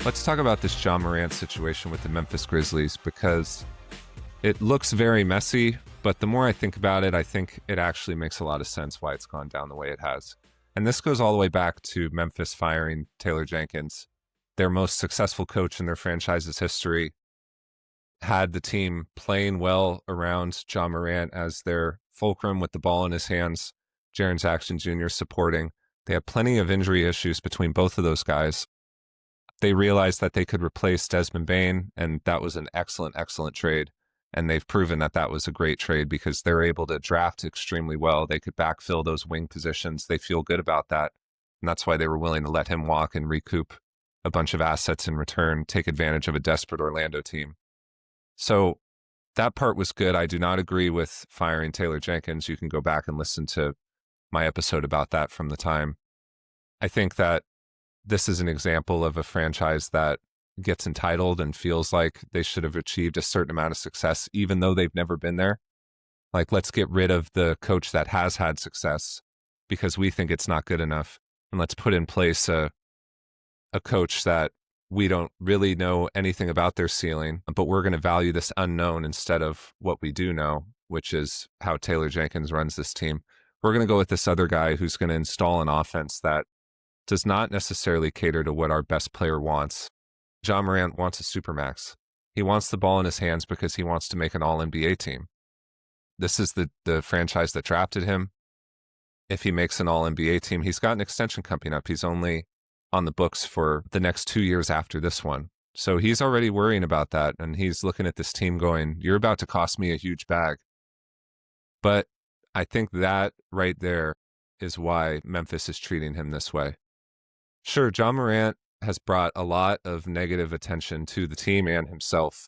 Let's talk about this Ja Morant situation with the Memphis Grizzlies because it looks very messy, but the more I think about it, I think it actually makes a lot of sense why it's gone down the way it has. And this goes all the way back to Memphis firing Taylor Jenkins, their most successful coach in their franchise's history, had the team playing well around Ja Morant as their fulcrum with the ball in his hands, Jaren Jackson Jr. supporting. They had plenty of injury issues between both of those guys. They realized that they could replace Desmond Bane, and that was an excellent, excellent trade. And they've proven that that was a great trade because they're able to draft extremely well. They could backfill those wing positions. They feel good about that. And that's why they were willing to let him walk and recoup a bunch of assets in return, take advantage of a desperate Orlando team. So that part was good. I do not agree with firing Taylor Jenkins. You can go back and listen to my episode about that from the time. I think that this is an example of a franchise that gets entitled and feels like they should have achieved a certain amount of success, even though they've never been there. Like, let's get rid of the coach that has had success because we think it's not good enough. And let's put in place a coach that we don't really know anything about their ceiling, but we're going to value this unknown instead of what we do know, which is how Taylor Jenkins runs this team. We're going to go with this other guy who's going to install an offense that does not necessarily cater to what our best player wants. Ja Morant wants a supermax. He wants the ball in his hands because he wants to make an all-NBA team. This is the franchise that drafted him. If he makes an all-NBA team, he's got an extension coming up. He's only on the books for the next 2 years after this one. So he's already worrying about that, and he's looking at this team going, you're about to cost me a huge bag. But I think that right there is why Memphis is treating him this way. Sure, Ja Morant has brought a lot of negative attention to the team and himself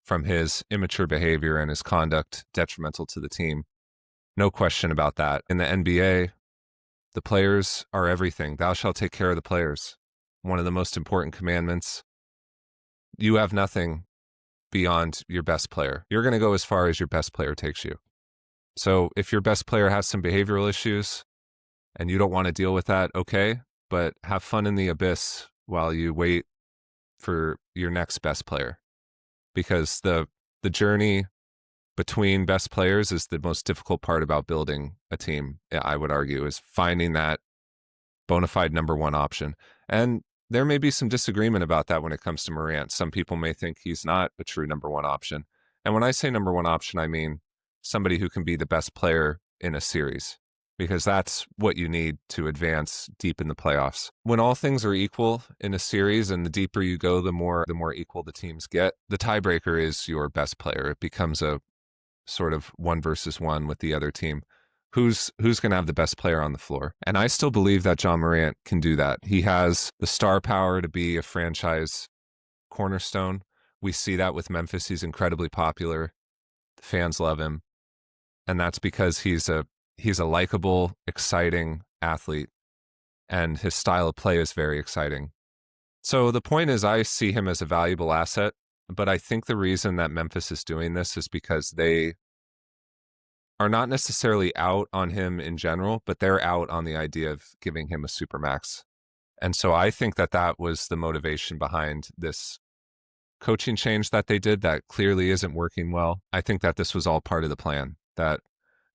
from his immature behavior and his conduct detrimental to the team. No question about that. In the NBA, the players are everything. Thou shalt take care of the players. One of the most important commandments. You have nothing beyond your best player. You're going to go as far as your best player takes you. So if your best player has some behavioral issues and you don't want to deal with that, okay, but have fun in the abyss while you wait for your next best player. Because the journey between best players is the most difficult part about building a team, I would argue, is finding that bona fide number one option. And there may be some disagreement about that when it comes to Morant. Some people may think he's not a true number one option. And when I say number one option, I mean somebody who can be the best player in a series, because that's what you need to advance deep in the playoffs. When all things are equal in a series and the deeper you go, the more equal the teams get, the tiebreaker is your best player. It becomes a sort of 1-versus-1 with the other team. Who's going to have the best player on the floor? And I still believe that Ja Morant can do that. He has the star power to be a franchise cornerstone. We see that with Memphis. He's incredibly popular. The fans love him. And that's because he's a likable, exciting athlete, and his style of play is very exciting. So the point is, I see him as a valuable asset, but I think the reason that Memphis is doing this is because they are not necessarily out on him in general, but they're out on the idea of giving him a supermax. And so I think that that was the motivation behind this coaching change that they did that clearly isn't working well. I think that this was all part of the plan, that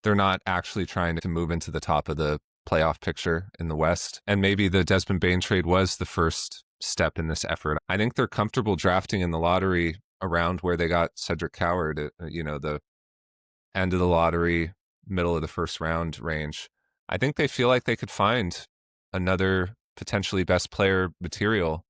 they're not actually trying to move into the top of the playoff picture in the West. And maybe the Desmond Bane trade was the first step in this effort. I think they're comfortable drafting in the lottery around where they got Cedric Coward, the end of the lottery, middle of the first round range. I think they feel like they could find another potentially best player material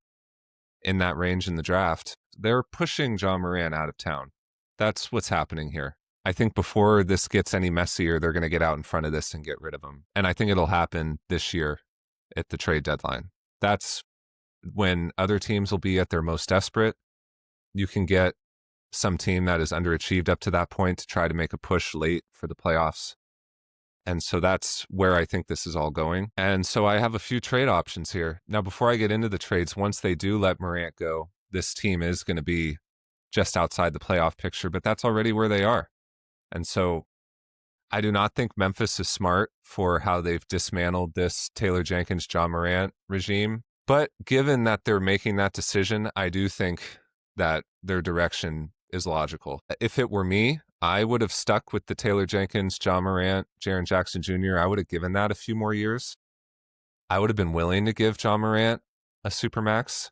in that range in the draft. They're pushing Ja Morant out of town. That's what's happening here. I think before this gets any messier, they're going to get out in front of this and get rid of him. And I think it'll happen this year at the trade deadline. That's when other teams will be at their most desperate. You can get some team that is underachieved up to that point to try to make a push late for the playoffs. And so that's where I think this is all going. And so I have a few trade options here. Now, before I get into the trades, once they do let Morant go, this team is going to be just outside the playoff picture, but that's already where they are. And so I do not think Memphis is smart for how they've dismantled this Taylor Jenkins, Ja Morant regime, But given that they're making that decision, I do think that their direction is logical. If it were me, I would have stuck with the Taylor Jenkins, Ja Morant, Jaren Jackson Jr. I would have given that a few more years. I would have been willing to give Ja Morant a supermax.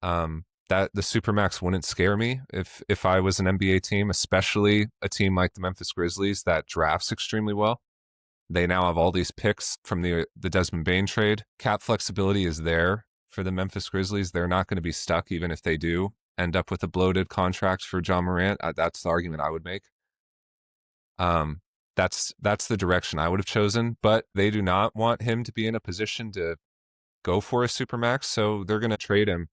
That the supermax wouldn't scare me if I was an NBA team, especially a team like the Memphis Grizzlies that drafts extremely well. They now have all these picks from the Desmond Bane trade. Cap flexibility is there for the Memphis Grizzlies. They're not going to be stuck even if they do end up with a bloated contract for Ja Morant. That's the argument I would make. That's the direction I would have chosen, but they do not want him to be in a position to go for a supermax, so they're going to trade him.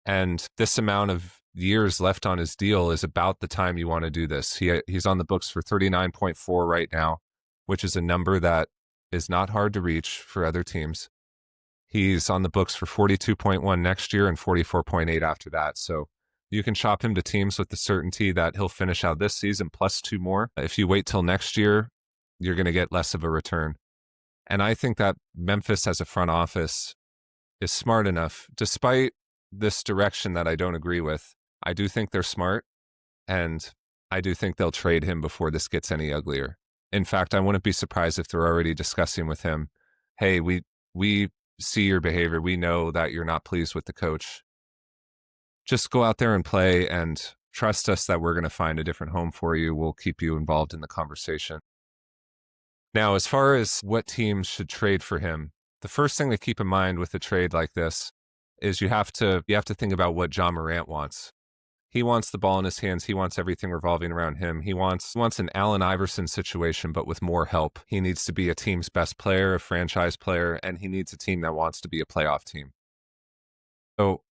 And this amount of years left on his deal is about the time you want to do this. He's on the books for 39.4 right now, which is a number that is not hard to reach for other teams. He's on the books for 42.1 next year and 44.8 after that. So you can shop him to teams with the certainty that he'll finish out this season plus 2 more. If you wait till next year, you're going to get less of a return. And I think that Memphis as a front office is smart enough, despite this direction that I don't agree with. I do think they're smart, and I do think they'll trade him before this gets any uglier. In fact, I wouldn't be surprised if they're already discussing with him, hey, we see your behavior. We know that you're not pleased with the coach. Just go out there and play and trust us that we're going to find a different home for you. We'll keep you involved in the conversation. Now, as far as what teams should trade for him, the first thing to keep in mind with a trade like this is you have to think about what Ja Morant wants. He wants the ball in his hands. He wants everything revolving around him. He wants an Allen Iverson situation, but with more help. He needs to be a team's best player, a franchise player, and he needs a team that wants to be a playoff team. So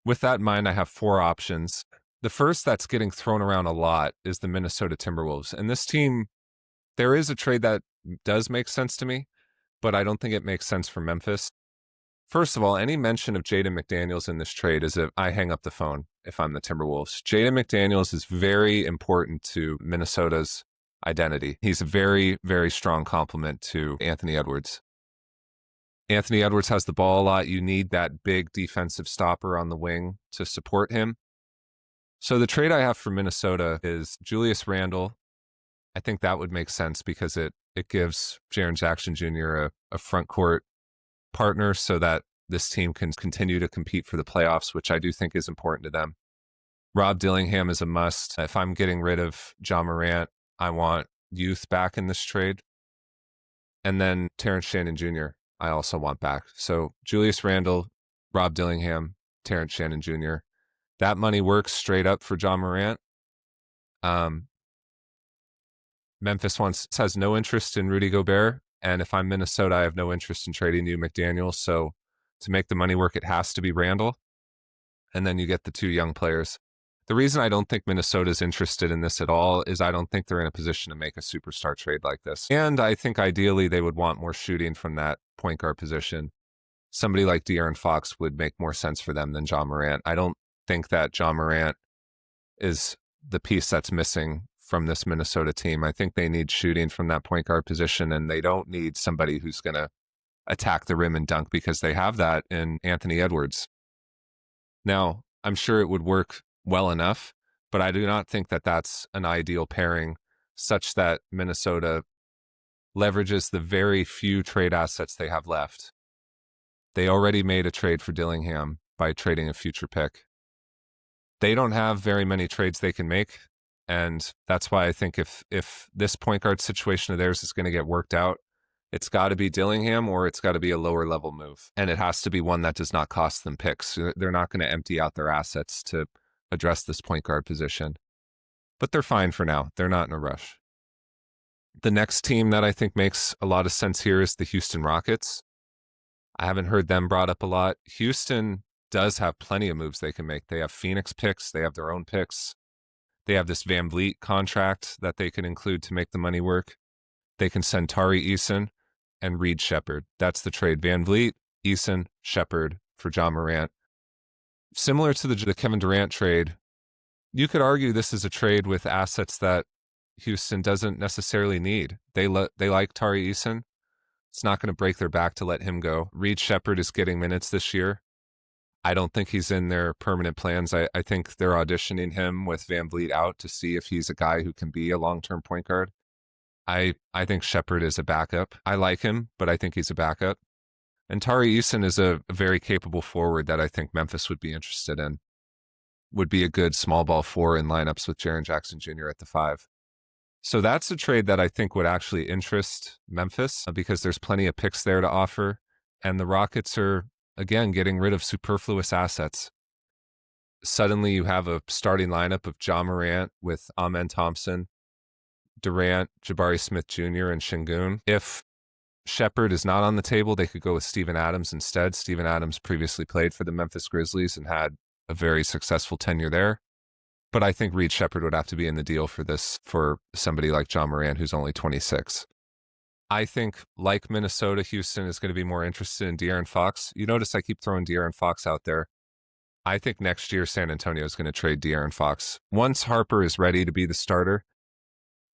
with that in mind, I have 4 options. The first that's getting thrown around a lot is the Minnesota Timberwolves. And this team, there is a trade that does make sense to me, but I don't think it makes sense for Memphis. First of all, any mention of Jaden McDaniels in this trade is if I hang up the phone if I'm the Timberwolves. Jaden McDaniels is very important to Minnesota's identity. He's a very, very strong complement to Anthony Edwards. Anthony Edwards has the ball a lot. You need that big defensive stopper on the wing to support him. So the trade I have for Minnesota is Julius Randle. I think that would make sense because it gives Jaren Jackson Jr. a front court partner so that this team can continue to compete for the playoffs, which I do think is important to them. Rob Dillingham is a must. If I'm getting rid of Ja Morant, I want youth back in this trade. And then Terrence Shannon Jr. I also want back. So Julius Randle, Rob Dillingham, Terrence Shannon Jr. That money works straight up for Ja Morant. Memphis has no interest in Rudy Gobert. And if I'm Minnesota, I have no interest in trading you McDaniels. So to make the money work, it has to be Randle. And then you get the 2 young players. The reason I don't think Minnesota's interested in this at all is I don't think they're in a position to make a superstar trade like this. And I think ideally they would want more shooting from that point guard position. Somebody like De'Aaron Fox would make more sense for them than Ja Morant. I don't think that Ja Morant is the piece that's missing from this Minnesota team. I think they need shooting from that point guard position, and they don't need somebody who's going to attack the rim and dunk because they have that in Anthony Edwards. Now, I'm sure it would work well enough, but I do not think that that's an ideal pairing such that Minnesota leverages the very few trade assets they have left. They already made a trade for Dillingham by trading a future pick. They don't have very many trades they can make. And that's why I think if this point guard situation of theirs is going to get worked out, it's got to be Dillingham or it's got to be a lower level move. And it has to be one that does not cost them picks. They're not going to empty out their assets to address this point guard position. But they're fine for now. They're not in a rush. The next team that I think makes a lot of sense here is the Houston Rockets. I haven't heard them brought up a lot. Houston does have plenty of moves they can make. They have Phoenix picks. They have their own picks. They have this Van Vliet contract that they can include to make the money work. They can send Tari Eason and Reed Shepherd. That's the trade. Van Vliet, Eason, Shepherd for Ja Morant. Similar to the Kevin Durant trade, you could argue this is a trade with assets that Houston doesn't necessarily need. They like Tari Eason, It's not going to break their back to let him go. Reed Shepherd is getting minutes this year. I don't think he's in their permanent plans. I think they're auditioning him with Van Vliet out to see if he's a guy who can be a long-term point guard. I think Shepherd is a backup. I like him, but I think he's a backup. And Tari Eason is a very capable forward that I think Memphis would be interested in. Would be a good small ball four in lineups with Jaren Jackson Jr. at the 5. So that's a trade that I think would actually interest Memphis because there's plenty of picks there to offer. And the Rockets are, again, getting rid of superfluous assets. Suddenly you have a starting lineup of Ja Morant with Amen Thompson, Durant, Jabari Smith Jr., and Şengün. If Shepherd is not on the table, they could go with Steven Adams instead. Steven Adams previously played for the Memphis Grizzlies and had a very successful tenure there. But I think Reed Shepherd would have to be in the deal for this for somebody like Ja Morant, who's only 26. I think, like Minnesota, Houston is going to be more interested in De'Aaron Fox. You notice I keep throwing De'Aaron Fox out there. I think next year San Antonio is going to trade De'Aaron Fox. Once Harper is ready to be the starter,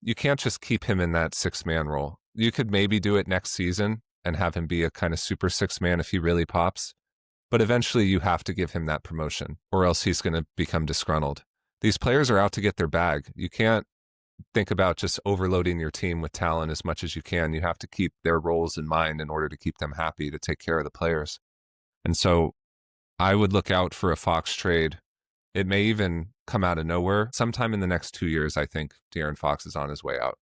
you can't just keep him in that 6-man role. You could maybe do it next season and have him be a kind of super 6-man if he really pops. But eventually you have to give him that promotion or else he's going to become disgruntled. These players are out to get their bag. You can't think about just overloading your team with talent as much as you can. You have to keep their roles in mind in order to keep them happy to take care of the players. And so I would look out for a Fox trade. It may even come out of nowhere. Sometime in the next 2 years, I think De'Aaron Fox is on his way out.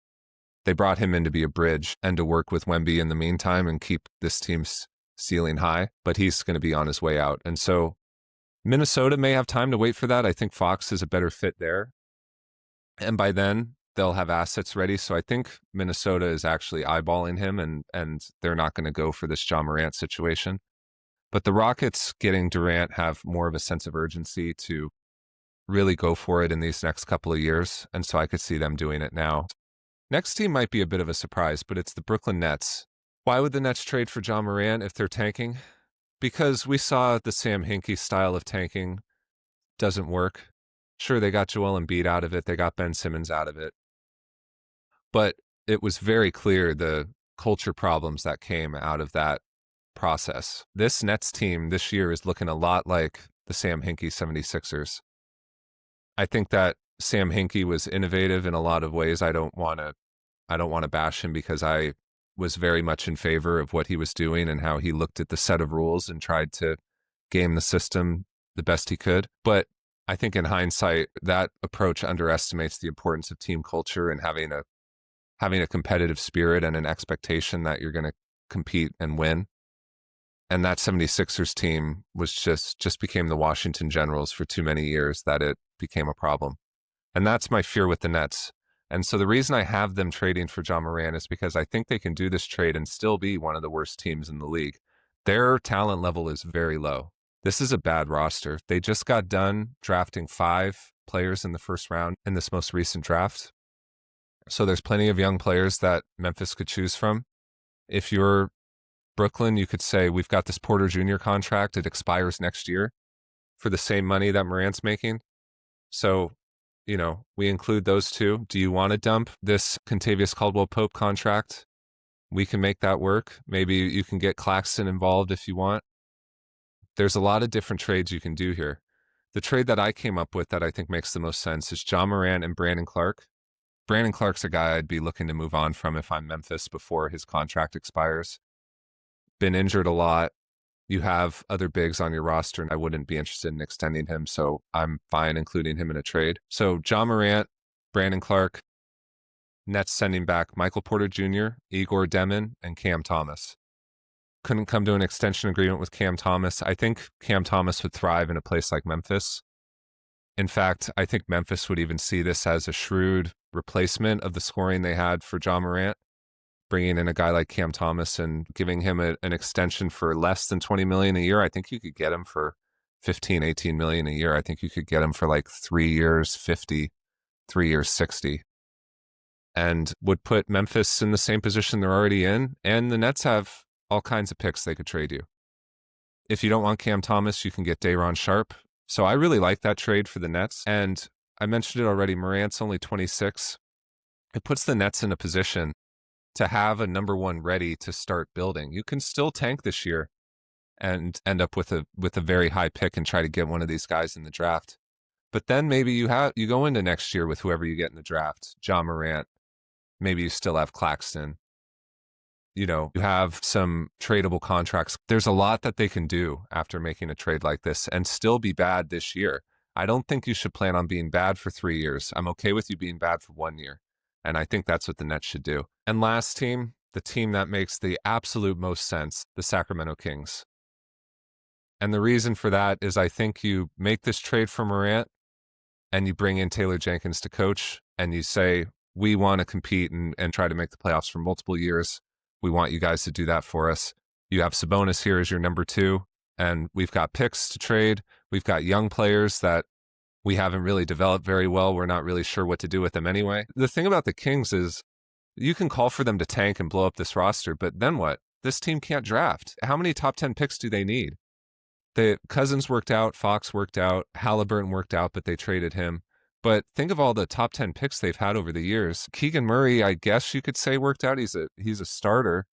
They brought him in to be a bridge and to work with Wemby in the meantime and keep this team's ceiling high, but he's going to be on his way out. And so Minnesota may have time to wait for that. I think Fox is a better fit there. And by then, they'll have assets ready. So I think Minnesota is actually eyeballing him and they're not going to go for this Ja Morant situation. But the Rockets getting Durant have more of a sense of urgency to really go for it in these next couple of years. And so I could see them doing it now. Next team might be a bit of a surprise, but it's the Brooklyn Nets. Why would the Nets trade for Ja Morant if they're tanking? Because we saw the Sam Hinkie style of tanking doesn't work. Sure, they got Joel Embiid out of it. They got Ben Simmons out of it. But it was very clear the culture problems that came out of that process. This Nets team this year is looking a lot like the Sam Hinkie 76ers. I think that Sam Hinkie was innovative in a lot of ways. I don't want to bash him because I was very much in favor of what he was doing and how he looked at the set of rules and tried to game the system the best he could. But I think in hindsight, that approach underestimates the importance of team culture and having a competitive spirit and an expectation that you're going to compete and win. And that 76ers team was just became the Washington Generals for too many years that it became a problem. And that's my fear with the Nets. And so the reason I have them trading for Ja Morant is because I think they can do this trade and still be one of the worst teams in the league. Their talent level is very low. This is a bad roster. They just got done drafting 5 players in the first round in this most recent draft. So there's plenty of young players that Memphis could choose from. If you're Brooklyn, you could say, we've got this Porter Jr. contract. It expires next year for the same money that Morant's making. So, we include those two. Do you want to dump this Kentavious Caldwell-Pope contract? We can make that work. Maybe you can get Claxton involved if you want. There's a lot of different trades you can do here. The trade that I came up with that I think makes the most sense is Ja Morant and Brandon Clark. Brandon Clark's a guy I'd be looking to move on from if I'm Memphis before his contract expires. Been injured a lot. You have other bigs on your roster, and I wouldn't be interested in extending him, so I'm fine including him in a trade. So Ja Morant, Brandon Clark, Nets sending back Michael Porter Jr., Igor Demin, and Cam Thomas. Couldn't come to an extension agreement with Cam Thomas. I think Cam Thomas would thrive in a place like Memphis. In fact, I think Memphis would even see this as a shrewd replacement of the scoring they had for Ja Morant. Bringing in a guy like Cam Thomas and giving him an extension for less than $20 million a year. I think you could get him for $15-18 million a year. I think you could get him for like 3 years, 50, 3 years, 60. And would put Memphis in the same position they're already in. And the Nets have all kinds of picks they could trade you. If you don't want Cam Thomas, you can get Day'Ron Sharpe. So I really like that trade for the Nets. And I mentioned it already, Morant's only 26. It puts the Nets in a position to have a number one ready to start building. You can still tank this year and end up with a very high pick and try to get one of these guys in the draft. But then maybe you go into next year with whoever you get in the draft, Ja Morant. Maybe you still have Claxton. You have some tradable contracts. There's a lot that they can do after making a trade like this and still be bad this year. I don't think you should plan on being bad for 3 years. I'm okay with you being bad for 1 year. And I think that's what the Nets should do. And last team, the team that makes the absolute most sense, the Sacramento Kings. And the reason for that is I think you make this trade for Morant and you bring in Taylor Jenkins to coach and you say, we want to compete and try to make the playoffs for multiple years. We want you guys to do that for us. You have Sabonis here as your number 2, and we've got picks to trade. We've got young players that we haven't really developed very well. We're not really sure what to do with them anyway. The thing about the Kings is you can call for them to tank and blow up this roster, but then what? This team can't draft. How many top 10 picks do they need? The Cousins worked out, Fox worked out, Halliburton worked out, but they traded him. But think of all the top 10 picks they've had over the years. Keegan Murray, I guess you could say, worked out. He's a starter.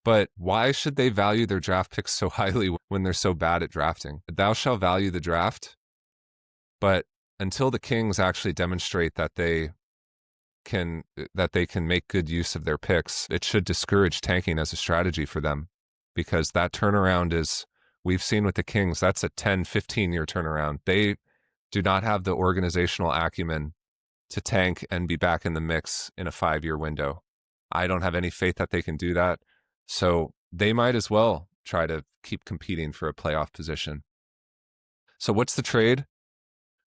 But why should they value their draft picks so highly when they're so bad at drafting? Thou shalt value the draft. But until the Kings actually demonstrate that they can make good use of their picks, it should discourage tanking as a strategy for them. Because that turnaround is, we've seen with the Kings, that's a 10, 15-year turnaround. They do not have the organizational acumen to tank and be back in the mix in a 5-year window. I don't have any faith that they can do that. So they might as well try to keep competing for a playoff position. So what's the trade?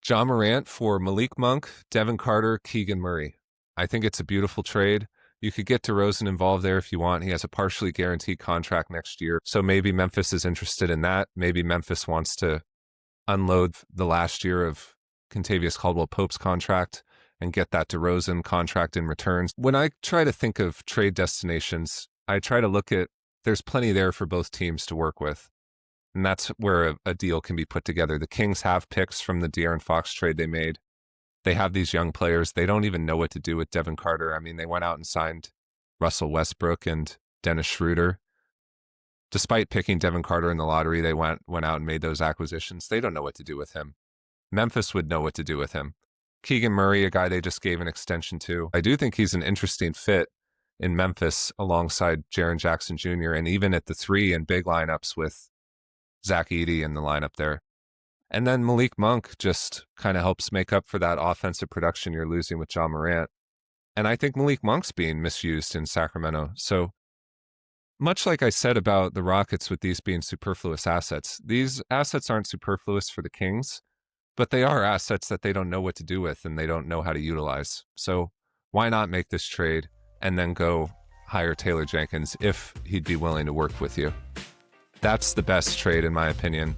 Ja Morant for Malik Monk, Devin Carter, Keegan Murray. I think it's a beautiful trade. You could get DeRozan involved there if you want. He has a partially guaranteed contract next year. So maybe Memphis is interested in that. Maybe Memphis wants to unload the last year of Kentavious Caldwell-Pope's contract and get that DeRozan contract in return. When I try to think of trade destinations, I try to look at, there's plenty there for both teams to work with. And that's where a deal can be put together. The Kings have picks from the De'Aaron Fox trade they made. They have these young players. They don't even know what to do with Devin Carter. I mean, they went out and signed Russell Westbrook and Dennis Schroeder. Despite picking Devin Carter in the lottery, they went out and made those acquisitions. They don't know what to do with him. Memphis would know what to do with him. Keegan Murray, a guy they just gave an extension to. I do think he's an interesting fit in Memphis alongside Jaren Jackson Jr. and even at the 3 in big lineups with Zach Edey in the lineup there. And then Malik Monk just kind of helps make up for that offensive production you're losing with Ja Morant. And I think Malik Monk's being misused in Sacramento. So much like I said about the Rockets with these being superfluous assets, these assets aren't superfluous for the Kings, but they are assets that they don't know what to do with and they don't know how to utilize. So why not make this trade and then go hire Taylor Jenkins if he'd be willing to work with you? That's the best trade in my opinion.